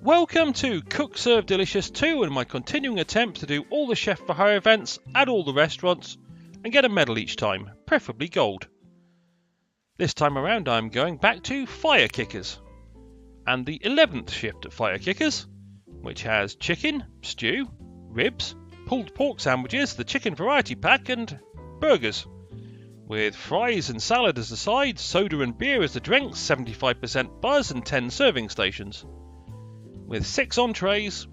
Welcome to Cook Serve Delicious 2 and my continuing attempt to do all the Chef for Hire events at all the restaurants and get a medal each time, preferably gold. This time around I'm going back to FireKickers and the 11th shift at FireKickers, which has chicken, stew, ribs, pulled pork sandwiches, the chicken variety pack and burgers, with fries and salad as the sides, soda and beer as the drinks, 75% buzz and 10 serving stations. With 6 entrees,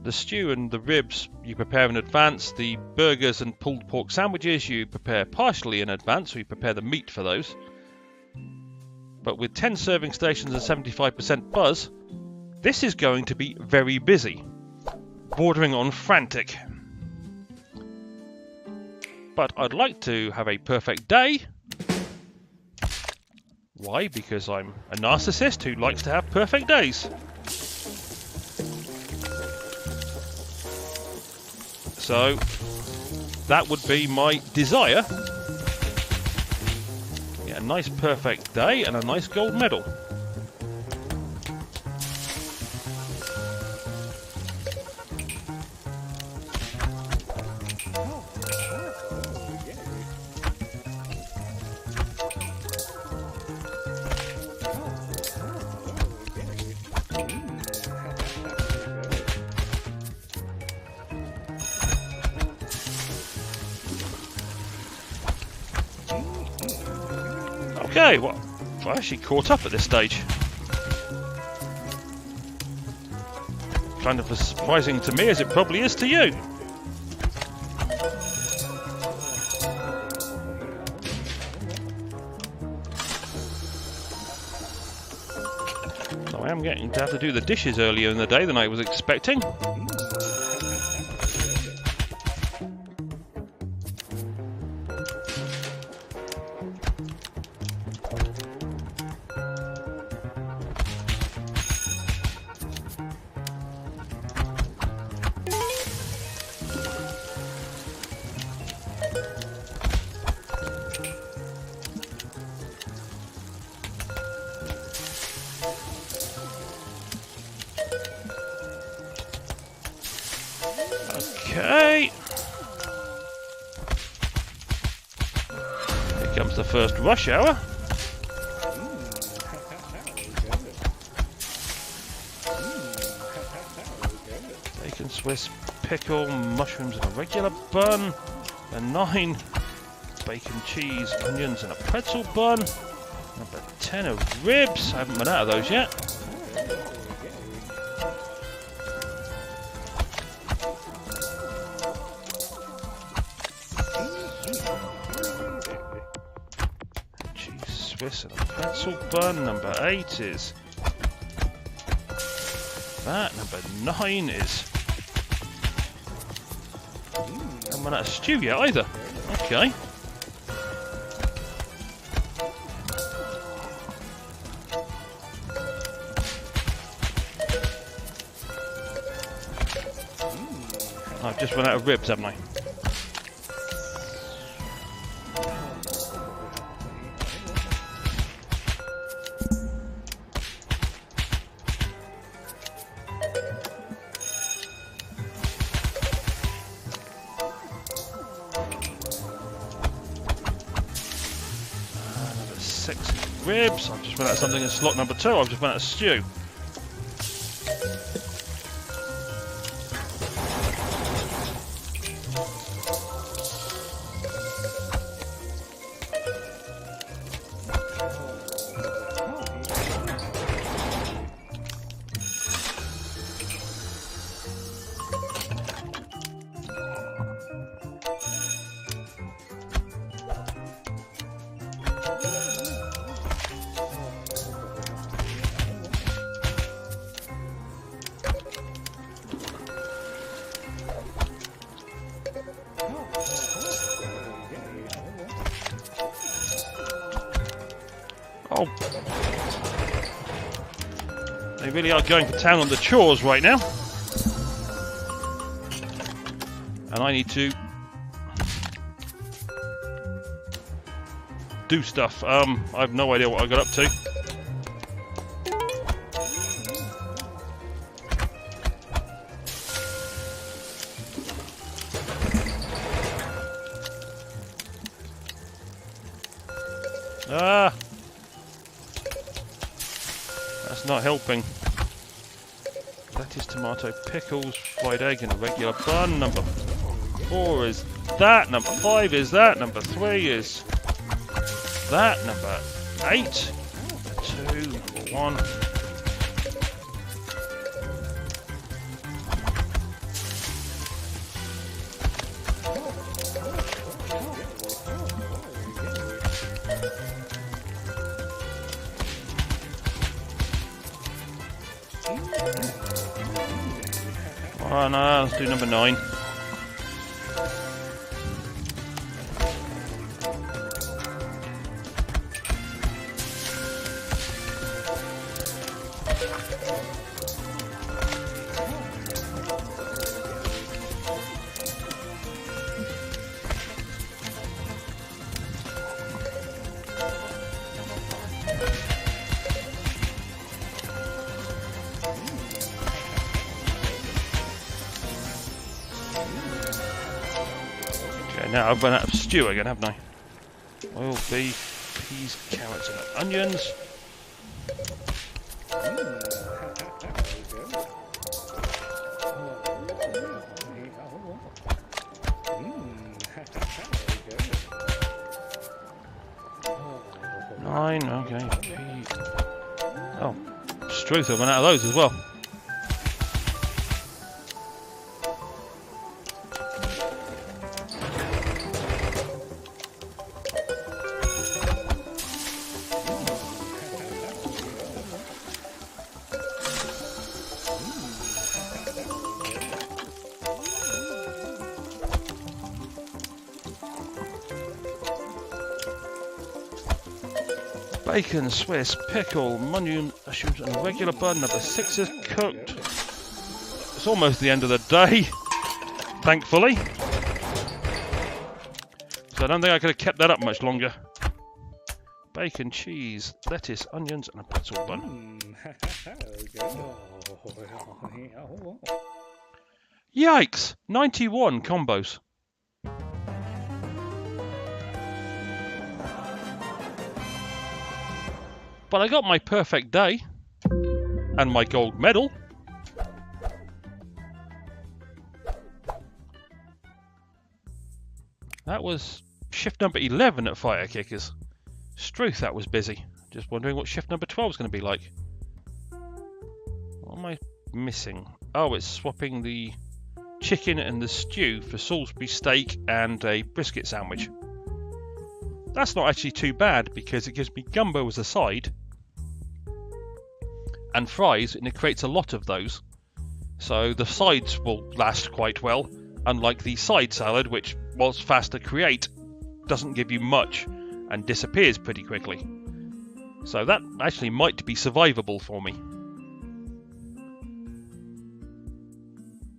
the stew and the ribs you prepare in advance, the burgers and pulled pork sandwiches you prepare partially in advance, so you prepare the meat for those. But with 10 serving stations and 75% buzz, this is going to be very busy, bordering on frantic. But I'd like to have a perfect day. Why? Because I'm a narcissist who likes to have perfect days. So, that would be my desire. Yeah, a nice perfect day and a nice gold medal. Okay, well, I actually caught up at this stage. Kind of as surprising to me as it probably is to you. So I am getting to have to do the dishes earlier in the day than I was expecting. Okay. Here comes the first rush hour. Bacon, Swiss, pickle, mushrooms in a regular bun, a 9, bacon, cheese, onions in a pretzel bun, number 10 of ribs. I haven't run out of those yet. Swiss and a pretzel bun. Number 8 is that. Number 9 is... I haven't run out of stew yet either. Okay. I've just run out of ribs, haven't I? Ribs. I've just run out of something in slot number 2. I've just run out of stew. Oh, they really are going to town on the chores right now. And I need to do stuff. I have no idea what I got up to. That's not helping. Lettuce, tomato, pickles, fried egg, and a regular bun. Number 4 is that. Number 5 is that. Number 3 is that. Number 8. 2, 1. Oh no, let's do number 9. Now I've run out of stew again, haven't I? Oil, beef, peas, carrots and onions. Nine, okay. Oh, Struth, I've run out of those as well. Bacon, Swiss, pickle, mushrooms and a regular bun. Number 6 is cooked. It's almost the end of the day, thankfully. So I don't think I could have kept that up much longer. Bacon, cheese, lettuce, onions and a pretzel bun. Yikes! 91 combos. But I got my perfect day and my gold medal. That was shift number 11 at FireKickers. Struth, that was busy. Just wondering what shift number 12 is going to be like. What am I missing? Oh, it's swapping the chicken and the stew for Salisbury steak and a brisket sandwich. That's not actually too bad because it gives me gumbo as a side and fries, and it creates a lot of those. So the sides will last quite well, unlike the side salad, which, whilst fast to create, doesn't give you much and disappears pretty quickly. So that actually might be survivable for me.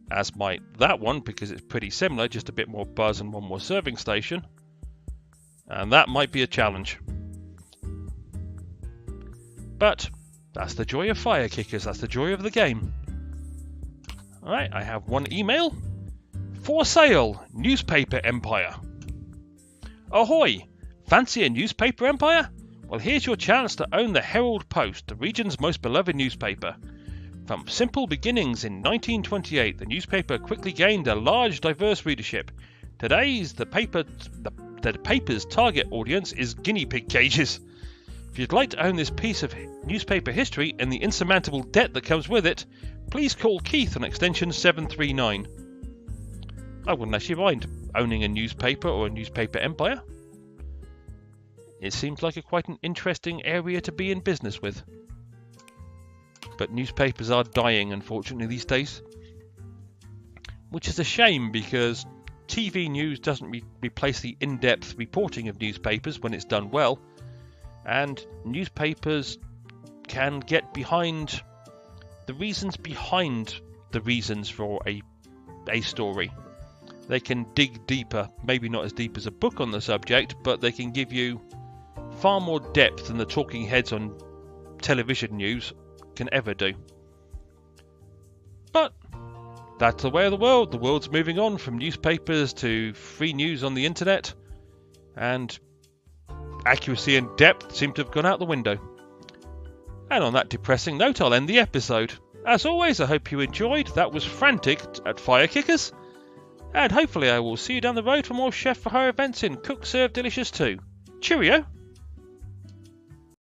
As might that one, because it's pretty similar, just a bit more buzz and one more serving station. And that might be a challenge. But that's the joy of FireKickers, that's the joy of the game. Alright, I have one email. For sale, Newspaper Empire. Ahoy! Fancy a newspaper empire? Well, here's your chance to own the Herald Post, the region's most beloved newspaper. From simple beginnings in 1928, the newspaper quickly gained a large, diverse readership. Today's the paper's target audience is guinea pig cages. If you'd like to own this piece of newspaper history and the insurmountable debt that comes with it, please call Keith on extension 739. I wouldn't actually mind owning a newspaper or a newspaper empire. It seems like quite an interesting area to be in business with. But newspapers are dying, unfortunately, these days. Which is a shame, because TV news doesn't replace the in-depth reporting of newspapers when it's done well. And newspapers can get behind the reasons for a story. They can dig deeper, maybe not as deep as a book on the subject, but they can give you far more depth than the talking heads on television news can ever do. But that's the way of the world. The world's moving on from newspapers to free news on the internet, and accuracy and depth seem to have gone out the window. And on that depressing note, I'll end the episode. As always, I hope you enjoyed. That was Frantic at FireKickers. And hopefully I will see you down the road for more Chef for Hire events in Cook Serve Delicious 2. Cheerio!